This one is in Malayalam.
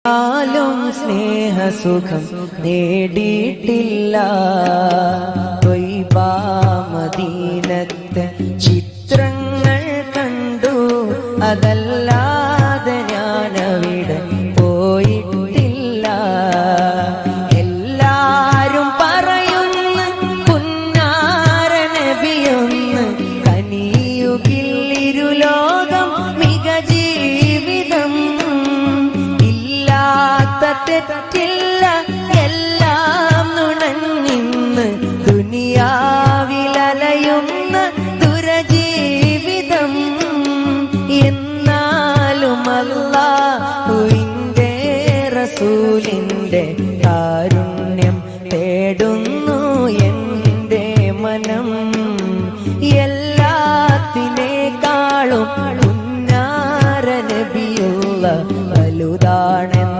ആലും സ്നേഹസുഖം നേടിയിട്ടില്ല. ത്വയ്ബ മദീനത്തെ ചിത്രങ്ങൾ കണ്ടു, അതല്ലാതെ ഞാനവിടെ പോയിട്ടില്ല. എല്ലാരും പറയുന്നു പുന്നാര നബിയൊന്ന് കനിയുകിൽ ഇരുലോകം മിക ജീവിതം. ഇല്ലാത്ത തെറ്റില്ല എല്ലാം നുണഞ്ഞിന്ന് ദുനിയാവിലലയുന്ന ദുരജീവിതം. എന്നാലും അല്ലാഹുവിന്റെ റസൂലിന്റെ കാരുണ്യം